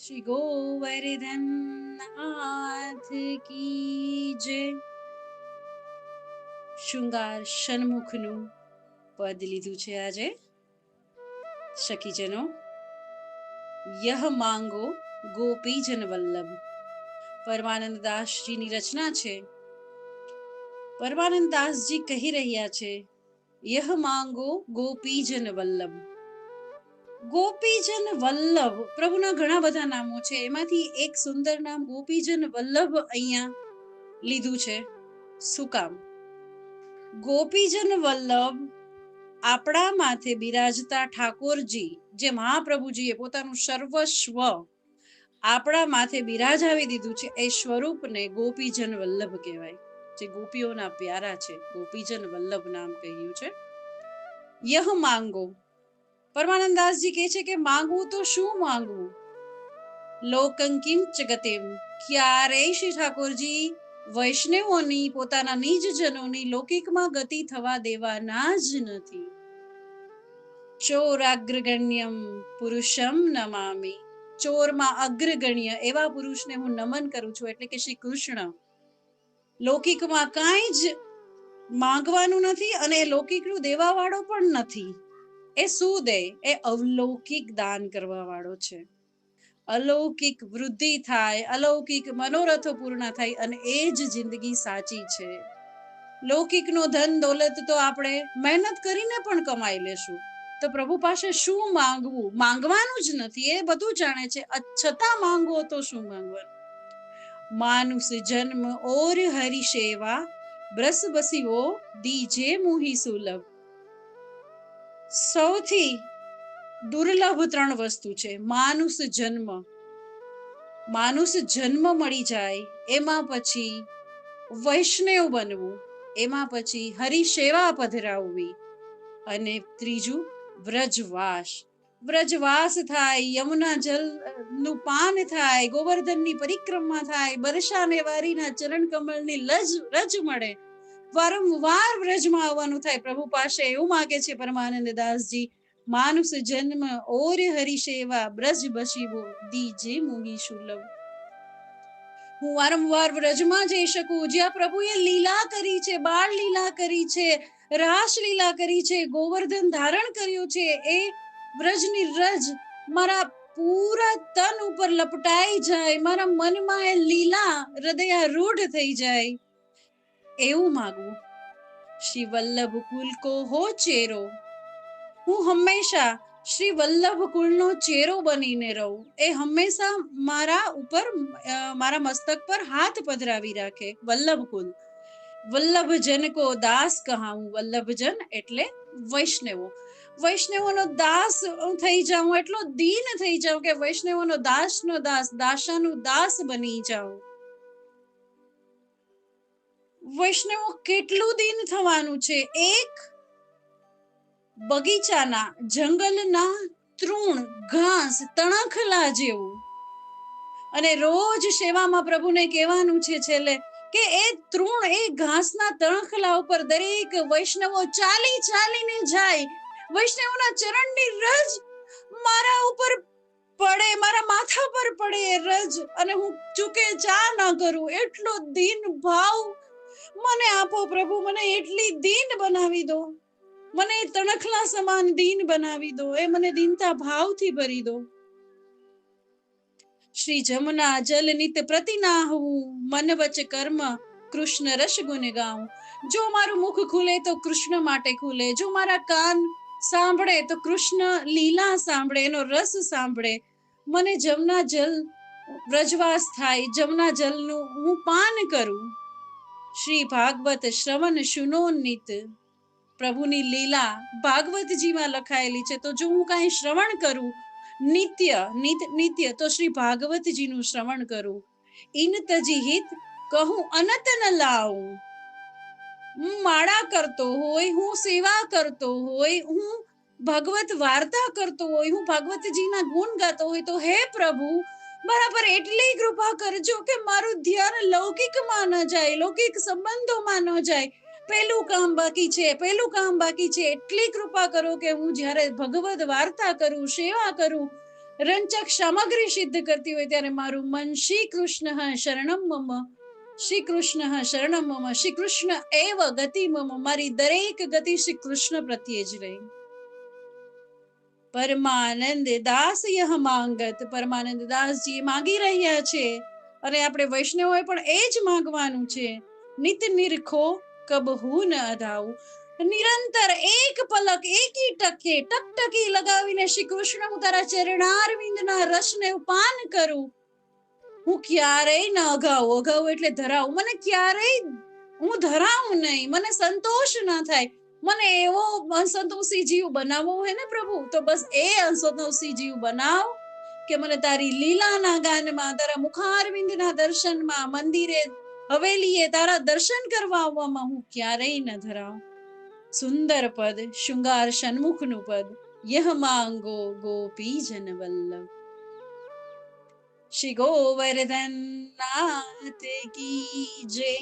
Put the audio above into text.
શ્રી ગોવર્ધન નાથ કી જય. શૃંગાર ષણમુખનું પદ લીધું છે આજે. સખીજનો, યહ માંગો ગોપીજન વલ્લભ. પરમાનંદ દાસજીની રચના છે. પરમાનંદ દાસજી કહી રહ્યા છે, યહ માંગો ગોપીજન વલ્લભ. ગોપીજન વલ્લભ, પ્રભુના ઘણા બધા નામો છે, એમાંથી એક સુંદર નામ ગોપીજન વલ્લભ અહીંયા લીધું છે. શું કામ? ગોપીજન વલ્લભ આપણા માથે બિરાજતા ઠાકોરજી, જે મહાપ્રભુજીએ પોતાનું સર્વસ્વ આપણા માથે બિરાજાવી દીધું છે, એ સ્વરૂપને ગોપીજન વલ્લભ કહેવાય. જે ગોપીઓના પ્યારા છે, ગોપીજન વલ્લભ નામ કહ્યું છે. યહ માંગો, પરમાનંદ દાસજી કહે છે કે માંગવું તો શું માંગવું? લોકંકિમ જગતેમ, ક્યારેય શ્રી ઠાકોરજી વૈષ્ણવોની, પોતાના નિજજનોની લૌકિકમાં ગતિ થવા દેવાના જ નથી. ચોરાગ્રગણ્યમ પુરુષમ નમામિ, ચોરમાં અગ્રગણ્ય એવા પુરુષને હું નમન કરું છું. એટલે કે શ્રી કૃષ્ણ લૌકિકમાં કાંઈ જ માંગવાનું નથી અને લૌકિકનું દેવા વાળો પણ નથી. એ શું દે? એ અવલૌકિક દાન કરવા વાળો છે. અલૌકિક વૃદ્ધિ થાય, અલૌકિક મનોરથો પૂર્ણ થાય, અને એ જ જિંદગી સાચી છે. લૌકિકનો ધન દોલત તો આપણે મહેનત કરીને પણ કમાઈ લેશું, તો પ્રભુ પાસે શું માંગવું? માંગવાનું જ નથી, એ બધું જાણે છે, છતાં માંગવો તો શું માંગવાનું? માનુષ જન્મ ઓર હરિ સેવા, બ્રસ બસીવો દીજે મુહી સુલભ. સૌથી દુર્લભ 3 વસ્તુ છે. માનુષ જન્મ, માનુષ જન્મ મળી જાય, એમાં પછી વૈષ્ણવ બનવું, એમાં પછી હરિસેવા પધરાવવી, અને ત્રીજું વ્રજવાસ. વ્રજવાસ થાય, યમુના જલ નું પાન થાય, ગોવર્ધનની પરિક્રમા થાય, બરસાને વારીના ચરણ કમળની રજ મળે, વારંવાર વ્રજમાં આવવાનું થાય પ્રભુ પાસે. એવું માગે છે પરમાનંદ દાસજી. માનુષ જન્મ ઓર હરિસેવા, બ્રજ બસીવો દીજે મુહી સુલભ. હું વારંવાર વ્રજમાં જઈ શકું, જ્યાં પ્રભુએ લીલા કરી છે, બાળ લીલા કરી છે, રાસ લીલા કરી છે, ગોવર્ધન ધારણ કર્યું છે. એ વ્રજની રજ મારા પૂરા તન ઉપર લપટાઈ જાય, મારા મનમાં એ લીલા હૃદયારૂઢ થઈ જાય, એવું માગવું. શ્રી વલ્લભ કુલ કો હો ચેરો, હું હંમેશા શ્રી વલ્લભ કુળનો ચેરો બનીને રહું. એ હંમેશા મારા ઉપર, મારા મસ્તક પર હાથ પધરાવી રાખે. વલ્લભ કુલ, વલ્લભ જન કો દાસ કહાઉં. વલ્લભજન એટલે વૈષ્ણવો. વૈષ્ણવોનો દાસ થઈ જાઉં, એટલો દીન થઈ જાઉં કે વૈષ્ણવોનો દાસનો દાસ, દાસાનું દાસ બની જાઉં. વૈષ્ણવો કેટલું દીન થવાનું છે? એક બગીચાના, જંગલના તૃણ ઘાસ તણખલા જેવું, અને રોજ સેવામાં પ્રભુને કહેવાનું છે છેલ્લે કે એ તૃણ, એ ઘાસના તણખલા ઉપર દરેક વૈષ્ણવો ચાલી ચાલીને જાય. વૈષ્ણવના ચરણની રજ મારા ઉપર પડે, મારા માથા પર પડે એ રજ, અને હું ચૂકે ચા ન કરું, એટલો દીન ભાવ મને આપો પ્રભુ. મને એટલી દીન બનાવી દો, મને તણખલા સમાન દીન બનાવી દો, એ મને દીનતા ભાવથી ભરી દો. શ્રી જમુના જલ નિત પ્રતિનાહવું, મન વચ કર્મ કૃષ્ણ રસ ગુણ ગાઉં. જો મારું મુખ ખુલે તો કૃષ્ણ માટે ખુલે, જો મારા કાન સાંભળે તો કૃષ્ણ લીલા સાંભળે, એનો રસ સાંભળે. મને જમના જલ વ્રજવાસ થાય, જમના જલનું હું પાન કરું. શ્રી ભાગવત શ્રવણ શુનો નિત, પ્રભુની લીલા ભાગવતજીમાં લખાયેલી છે, તો જો હું કાંઈ શ્રવણ કરું નિત્ય, નિત્ય, તો શ્રી ભાગવતજીનું શ્રવણ કરું. ઇન તજી હિત કહું અનત ન લાવું. હું માળા કરતો હોય, હું સેવા કરતો હોય, હું ભગવત વાર્તા કરતો હોય, હું ભાગવતજીના ગુણ ગાતો હોય, તો હે પ્રભુ બરાબર એટલી કૃપા કરજો કે મારું ધ્યાન લૌકિકમાં ન જાય, લૌકિક સંબંધોમાં ન જાય. પેલું કામ બાકી છે, પેલું કામ બાકી છે. એટલી કૃપા કરો કે હું જ્યારે ભગવત વાર્તા કરું, સેવા કરું, રંચક સામગ્રી સિદ્ધ કરતી હોય ત્યારે મારું મન શ્રી કૃષ્ણ શરણમ મમ, શ્રી કૃષ્ણ શરણમ મમ, શ્રી કૃષ્ણ એવ ગતિ મમ, મારી દરેક ગતિ શ્રી કૃષ્ણ પ્રત્યે જ રહી. પરમાનંદ દાસ યહ માંગત, પરમાનંદ દાસજી માંગી રહ્યા છે અને આપણે વૈષ્ણવોએ પણ એ જ માંગવાનું છે. નિત નિરખો કબહુ ન અધાવું, નિરંતર એક પલક એકી ટકે ટકટકી લગાવીને શ્રી કૃષ્ણ હું તારા ચરણારવિંદના રસને પાન કરું. હું ક્યારેય ન અગાઉ, અગાઉ એટલે ધરાવું, મને ક્યારેય હું ધરાવું નહીં, મને સંતોષ ન થાય. મને એવો અસંતોષી જીવ બનાવવો હોય ને પ્રભુ, તો બસ એ અસંતોષી જીવ બનાવ કે મને તારી લીલાના ગાનમાં, તારા મુખારવિંદના દર્શનમાં, મંદિરે હવેલીએ તારા દર્શન કરવા આવવામાં હું ક્યારેય ન ધરાવું. સુંદર પદ, શૃંગાર સન્મુખનું પદ, યહ માંગો ગોપી જન વલ્લભ. શ્રી ગોવર્ધન નાથ કી જય.